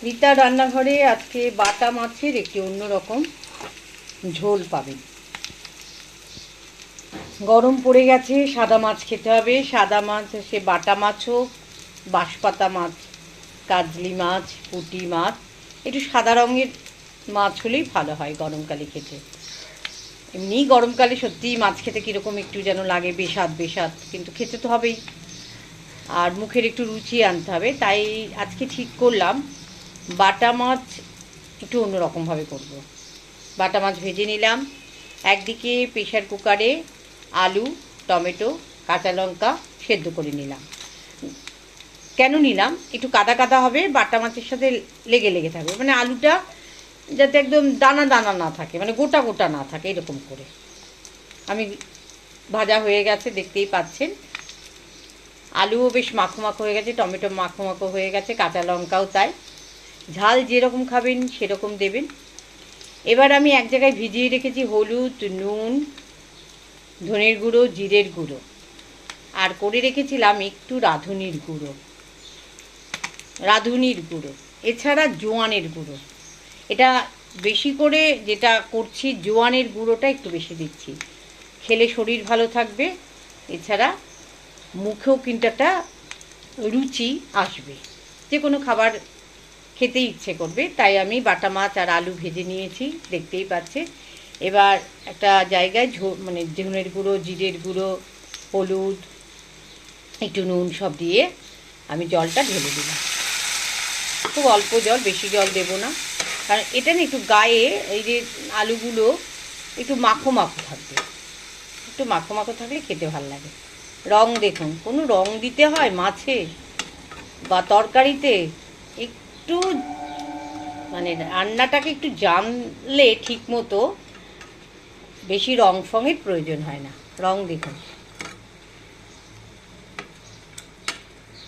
রিতা রান্নাঘরে আজকে বাটা মাছের একটি অন্যরকম ঝোল পাবেন। গরম পড়ে গেছে, সাদা মাছ খেতে হবে। সাদা মাছ সে বাটা মাছ হোক, বাঁশপাতা মাছ, কাজলি মাছ, পুঁটি মাছ, একটু সাদা রঙের মাছ হলেই ভালো হয় গরমকালে খেতে। এমনি গরমকালে সত্যিই মাছ খেতে কীরকম একটু যেন লাগে, বেস্বাদ বেস্বাদ, কিন্তু খেতে তো হবেই, আর মুখের একটু রুচি আনতে হবে। তাই আজকে ঠিক করলাম বাটা মাছ একটু অন্যরকমভাবে করব। বাটা মাছ ভেজে নিলাম। একদিকে প্রেশার কুকারে আলু, টমেটো, কাঁচা লঙ্কা সেদ্ধ করে নিলাম। কেন নিলাম? একটু কাদা কাদা হবে, বাটা মাছের সাথে লেগে লেগে থাকবে, মানে আলুটা যাতে একদম দানা দানা না থাকে, মানে গোটা গোটা না থাকে, এরকম করে। আমি ভাজা হয়ে গেছে, দেখতেই পাচ্ছেন। আলুও বেশ মাখো মাখো হয়ে গেছে, টমেটো মাখো মাখো হয়ে গেছে, কাঁচা লঙ্কাও তাই। ঝাল যেরকম খাবেন সেরকম দেবেন। এবার আমি এক জায়গায় ভিজিয়ে রেখেছি হলুদ, নুন, ধনের গুঁড়ো, জিরের গুঁড়ো, আর করে রেখেছিলাম একটু রাঁধুনির গুঁড়ো, এছাড়া জোয়ানের গুঁড়ো। এটা বেশি করে যেটা করছি, জোয়ানের গুঁড়োটা একটু বেশি দিচ্ছি, খেলে শরীর ভালো থাকবে, এছাড়া মুখেও কিন্তু একটা রুচি আসবে, যে কোনো খাবার খেতে ইচ্ছে করবে। তাই আমি বাটা মাছ আর আলু ভেজে নিয়েছি, দেখতেই পাচ্ছে। এবার একটা জায়গায় মানে ধনের গুঁড়ো, জিরের গুঁড়ো, হলুদ, একটু নুন সব দিয়ে আমি জলটা ঢেলে দিলাম। খুব অল্প জল, বেশি জল দেব না, কারণ এটা না একটু গায়ে এই যে আলুগুলো একটু মাখো মাখো থাকবে, একটু মাখো মাখো থাকলে খেতে ভালো লাগে। রং দেখুন, কোনো রং দিতে হয় মাছে বা তরকারিতে? একটু মানে রান্নাটাকে একটু জানলে ঠিক মতো বেশি রং ফঙের প্রয়োজন হয় না। রং দেখুন,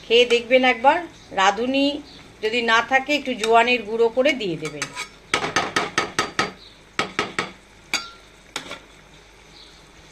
খেয়ে দেখবেন একবার। রাঁধুনি যদি না থাকে একটু জোয়ানের গুঁড়ো করে দিয়ে দেবেন।